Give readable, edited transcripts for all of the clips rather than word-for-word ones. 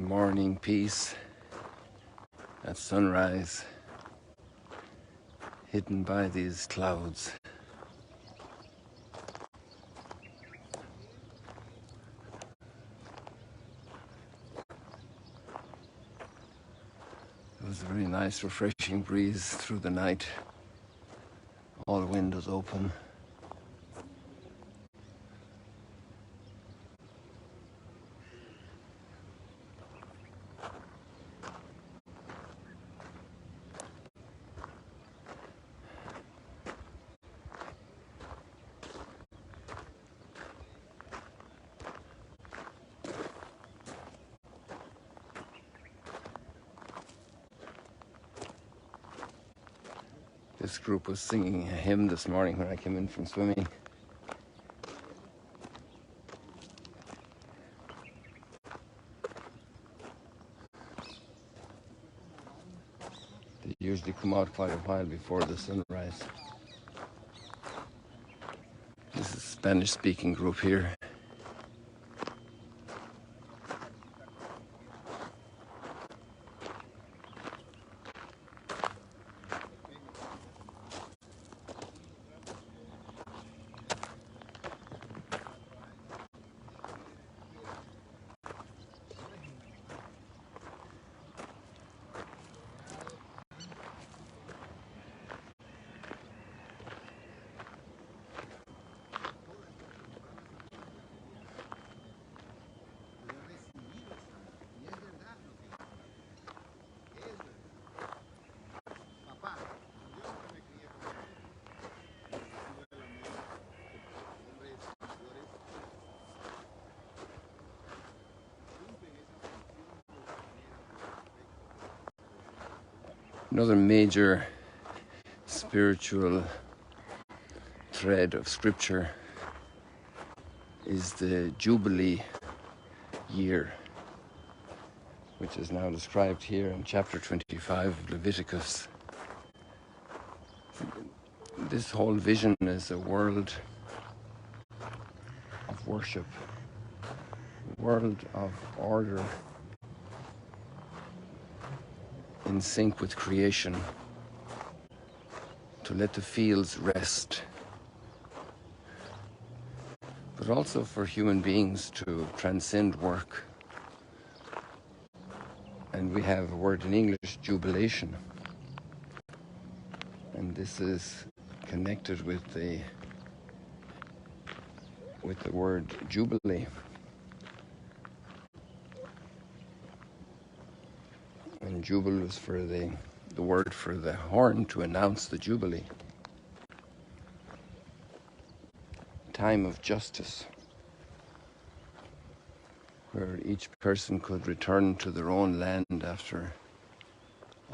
morning peace at sunrise, hidden by these clouds. It was a very nice, refreshing breeze through the night. All windows open. This group was singing a hymn this morning when I came in from swimming. They usually come out quite a while before the sunrise. This is a Spanish-speaking group here. Another major spiritual thread of Scripture is the Jubilee year, which is now described here in chapter 25 of Leviticus. This whole vision is a world of worship, a world of order, in sync with creation, to let the fields rest, but also for human beings to transcend work. And we have a word in English, jubilation, and this is connected with the word Jubilee. And Jubilee was for the word for the horn to announce the Jubilee. Time of justice, where each person could return to their own land after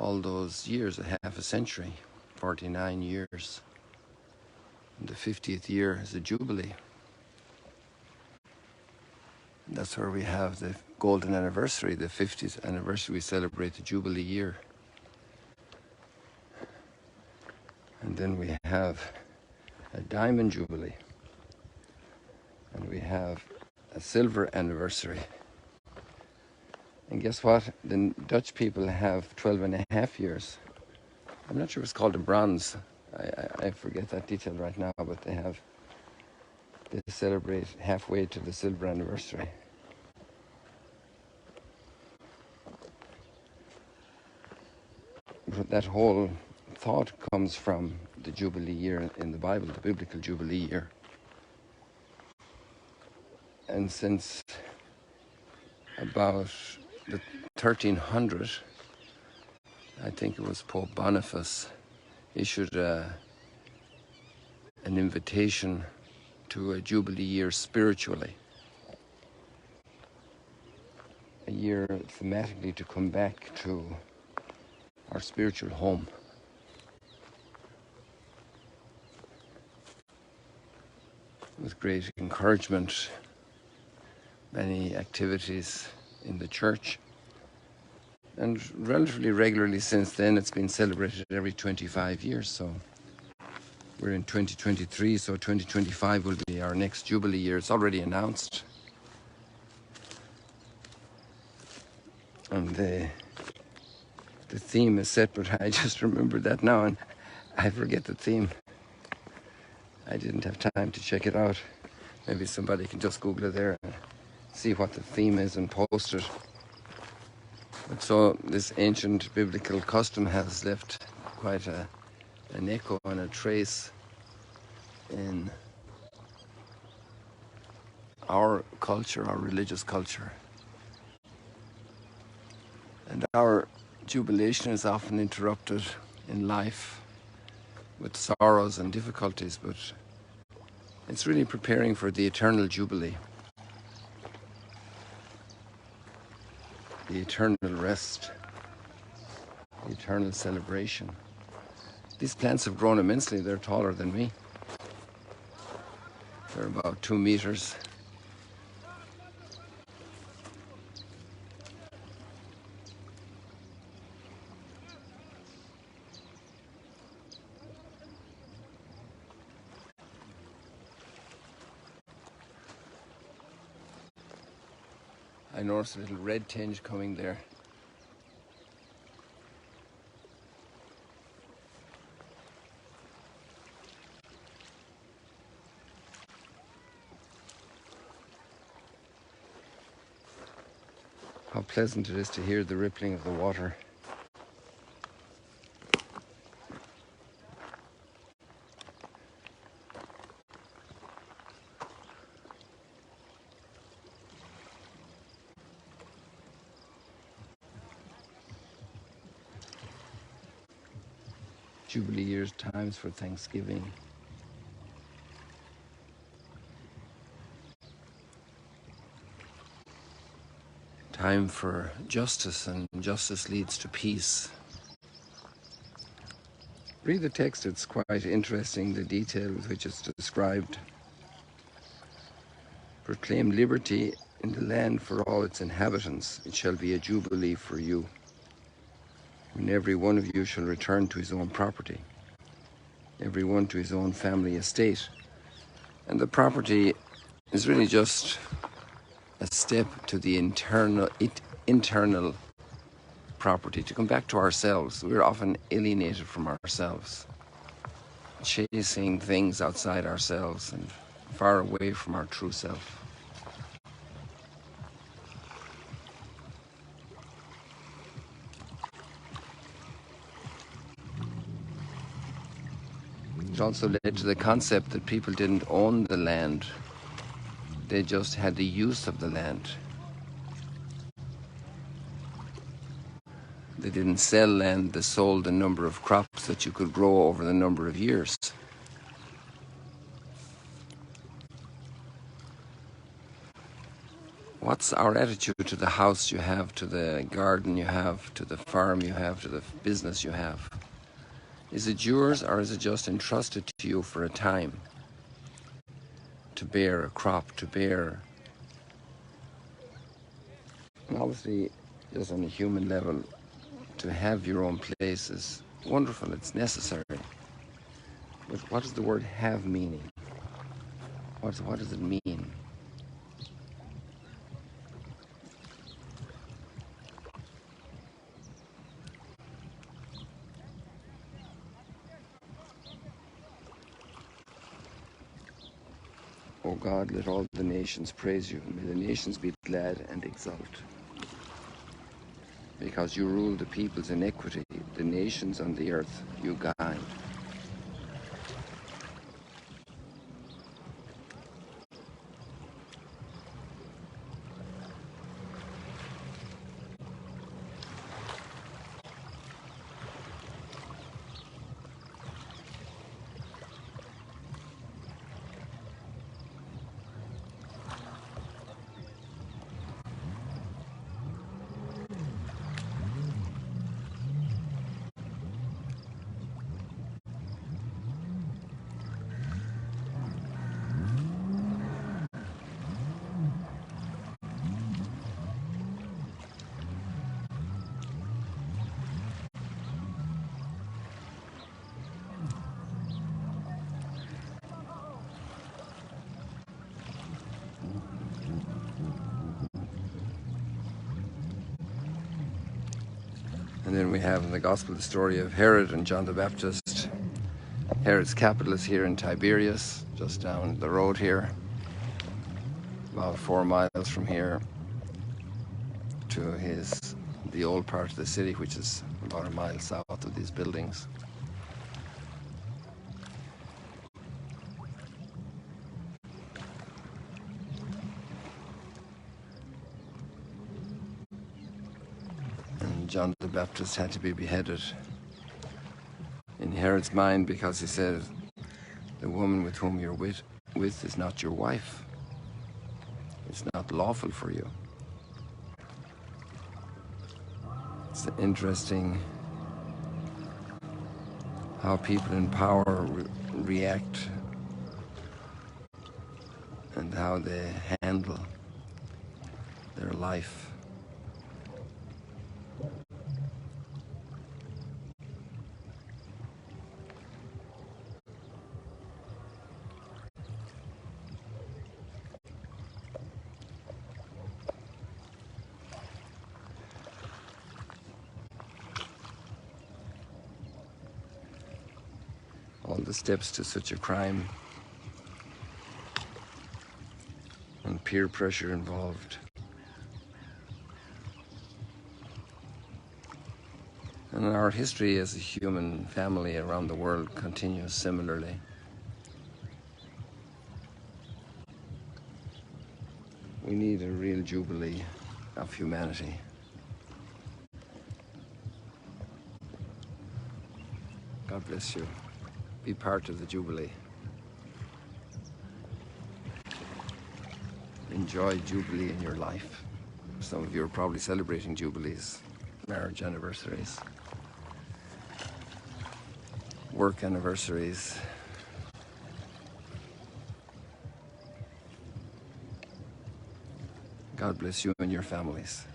all those years, a half a century, 49 years. And the 50th year is a Jubilee. That's where we have the golden anniversary, the 50th anniversary. We celebrate the Jubilee year. And then we have a diamond Jubilee. And we have a silver anniversary. And guess what? The Dutch people have 12 and a half years. I'm not sure it's called a bronze. I forget that detail right now, but they celebrate halfway to the silver anniversary. But that whole thought comes from the Jubilee year in the Bible, the biblical Jubilee year. And since about the 1300, I think it was Pope Boniface issued an invitation to a Jubilee year spiritually. A year thematically to come back to our spiritual home. With great encouragement, many activities in the church. And relatively regularly since then, it's been celebrated every 25 years. So we're in 2023, so 2025 will be our next Jubilee year. It's already announced. And the theme is set, but I just remembered that now and I forget the theme. I didn't have time to check it out. Maybe somebody can just Google it there and see what the theme is and post it. But so this ancient biblical custom has left quite an echo and a trace in our culture, our religious culture. And our jubilation is often interrupted in life with sorrows and difficulties, but it's really preparing for the eternal jubilee, the eternal rest, the eternal celebration. These plants have grown immensely. They're taller than me. They're about 2 meters. I noticed a little red tinge coming there. How pleasant it is to hear the rippling of the water. Jubilee years, times for Thanksgiving. Time for justice, and justice leads to peace. Read the text, it's quite interesting, the detail with which it's described. Proclaim liberty in the land for all its inhabitants. It shall be a jubilee for you, when every one of you shall return to his own property, every one to his own family estate. And the property is really just a step to the internal property, to come back to ourselves. We're often alienated from ourselves, chasing things outside ourselves and far away from our true self. It also led to the concept that people didn't own the land, they just had the use of the land. They didn't sell land, they sold the number of crops that you could grow over the number of years. What's our attitude to the house you have, to the garden you have, to the farm you have, to the business you have? Is it yours, or is it just entrusted to you for a time to bear a crop, to bear? And obviously, just on a human level, to have your own place is wonderful, it's necessary. But what does the word have meaning? What does it mean? O God, let all the nations praise you. May the nations be glad and exult. Because you rule the peoples in equity, the nations on the earth you guide. And then we have in the Gospel the story of Herod and John the Baptist. Herod's capital is here in Tiberias, just down the road here, about 4 miles from here to the old part of the city, which is about 1 mile south of these buildings. And John the Baptist had to be beheaded in Herod's mind because he said, the woman with whom you're with is not your wife. It's not lawful for you. It's interesting how people in power react and how they handle their life. All the steps to such a crime and peer pressure involved. And our history as a human family around the world continues similarly. We need a real jubilee of humanity. God bless you. Be part of the Jubilee. Enjoy Jubilee in your life. Some of you are probably celebrating Jubilees, marriage anniversaries, work anniversaries. God bless you and your families.